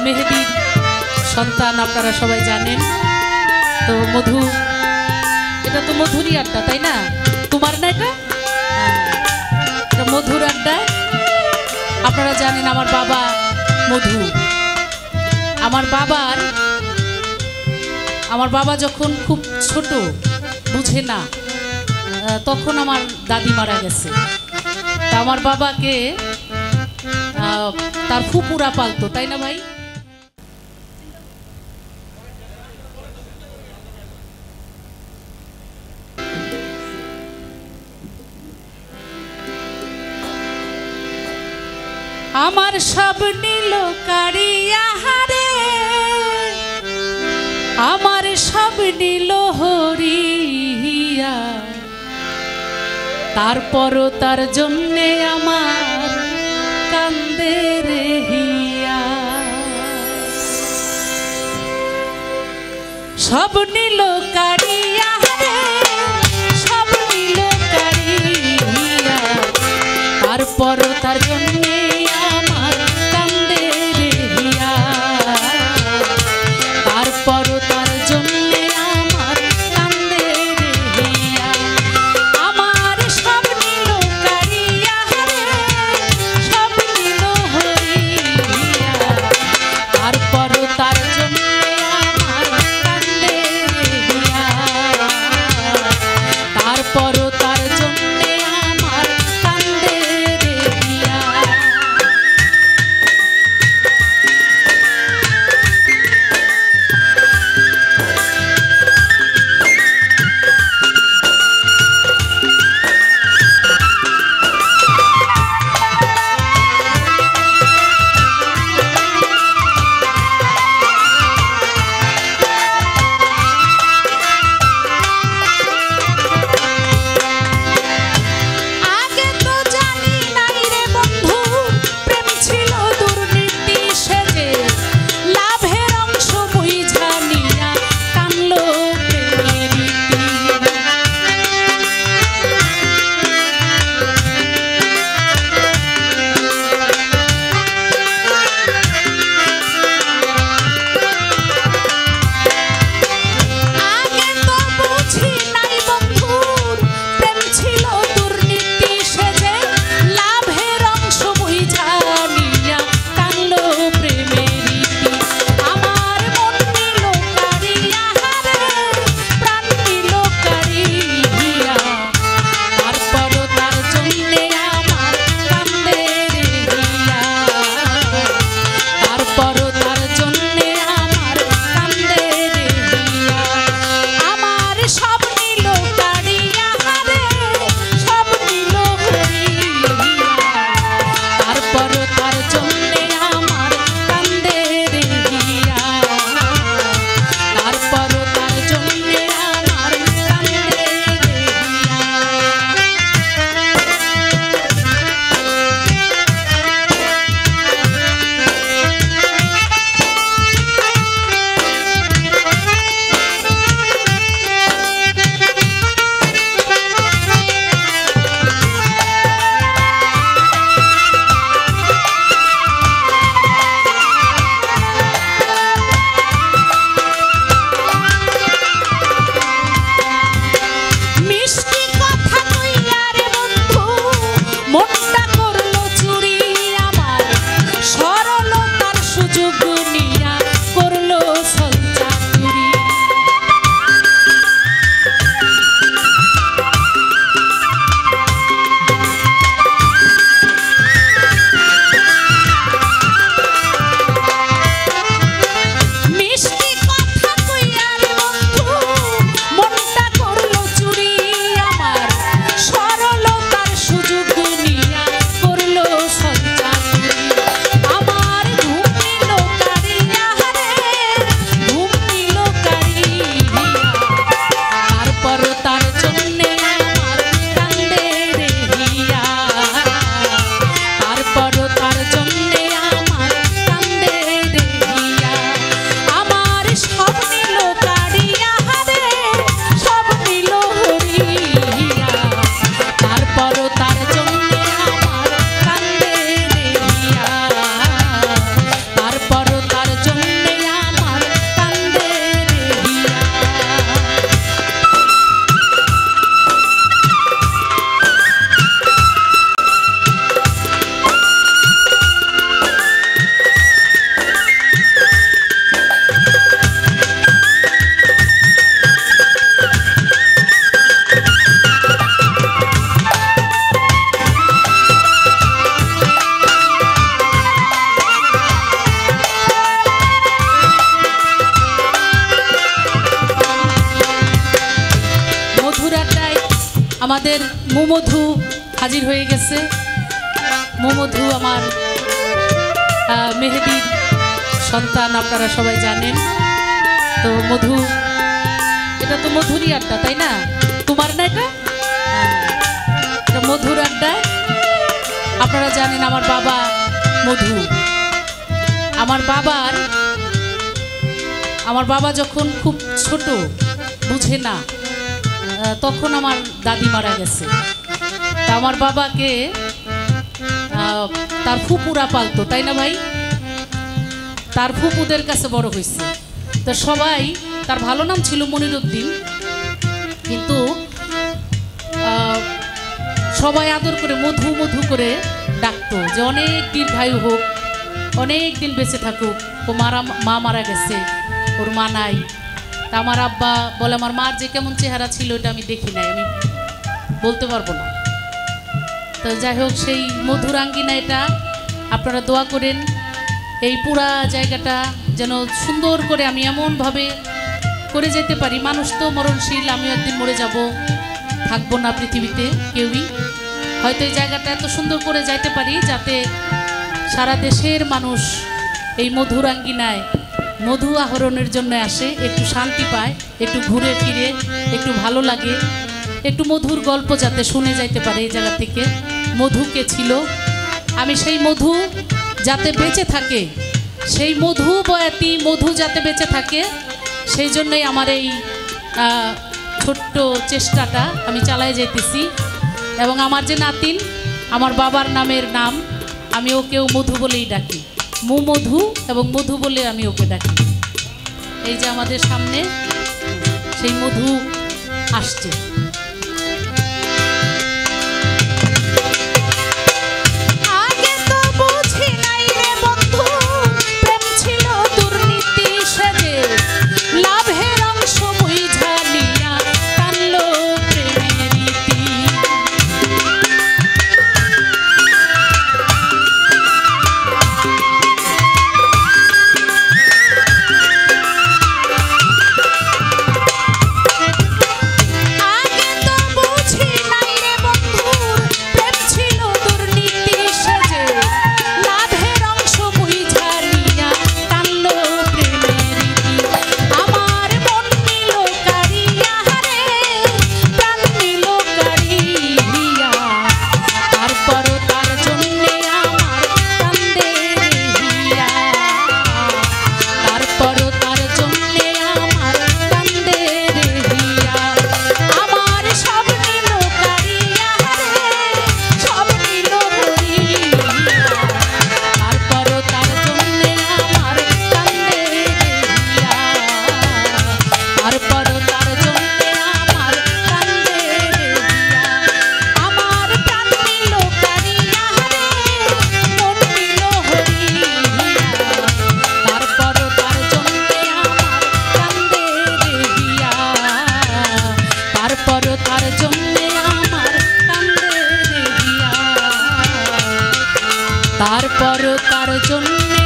মেহেদীর সন্তান, আপনারা সবাই জানেন। তো মধু, এটা তো মধুরই আড্ডা, তাই না? তোমার না এটা? এটা মধুর আড্ডা। আপনারা জানেন আমার বাবা মধু। আমার বাবা যখন খুব ছোট, বুঝে না, তখন আমার দাদি মারা গেছে। তা আমার বাবাকে তার ফুপুরা পালতো, তাই না ভাই? আমার সব নীল কারিয়া হারে, আমার সব নীল হরিয়া, তারপরও তার জন্যে আমার কান্দে রে হিয়া। সব নীল কারিয়া হারে, সব নীল কারিয়া, তারপরও তার জন্যে আমার কান্দে রে হিয়া, তারপরও তার জন্যে আমার কান্দে রে হিয়া। আমার সব নীল কারিয়া হারে, সব নীল হরিয়া, তারপরও তার জন্যে আমার কান্দে রে হিয়া, তারপরও তার জন্যে আমার কান্দে রে হিয়া। আমাদের মধু হাজির হয়ে গেছে। মধু আমার মেহেদির সন্তান, আপনারা সবাই জানেন। তো মধু, এটা তো মধুরই আড্ডা, তাই না? তোমার না এটা? এটা মধুর আড্ডায় আপনারা জানেন আমার বাবা মধু। আমার বাবা যখন খুব ছোট, বুঝে না, তখন আমার দাদি মারা গেছে। তা আমার বাবাকে তার ফুপুরা পালতো, তাই না ভাই? তার ফুপুদের কাছে বড় হয়েছে। তো সবাই, তার ভালো নাম ছিল মনিরুদ্দিন, কিন্তু সবাই আদর করে মধু মধু করে ডাকতো, যে অনেক দীর্ঘায়ু হোক, অনেক দিন বেঁচে থাকুক। ও মা মারা গেছে, ওর মা নাই। তা আমার আব্বা বলে, আমার মার যে কেমন চেহারা ছিল এটা আমি দেখি নাই, আমি বলতে পারবো না। তো যাই হোক, সেই মধুর আঙ্গিনা এটা, আপনারা দোয়া করেন এই পুরা জায়গাটা যেন সুন্দর করে আমি এমনভাবে করে যেতে পারি। মানুষ তো মরণশীল, আমিও একদিন মরে যাব, থাকবো না পৃথিবীতে কেউই। হয়তো এই জায়গাটা এত সুন্দর করে যাইতে পারি যাতে সারা দেশের মানুষ এই মধুর আঙ্গিনায় মধু আহরণের জন্য আসে, একটু শান্তি পায়, একটু ঘুরে ফিরে একটু ভালো লাগে, একটু মধুর গল্প যাতে শুনে যাইতে পারে এই জায়গা থেকে। মধুকে ছিল, আমি সেই মধু যাতে বেঁচে থাকে, সেই মধু বয়াতি মধু যাতে বেঁচে থাকে, সেই জন্যই আমার এই ছোট্ট চেষ্টাটা আমি চালাই যেতেছি। এবং আমার যে নাতিন, আমার বাবার নামের নাম, আমি ওকেও মধু বলেই ডাকি, মধু, এবং মধু বলে আমি ওকে ডাকি। এই যে আমাদের সামনে সেই মধু আসছে। তারপর তার জন্যে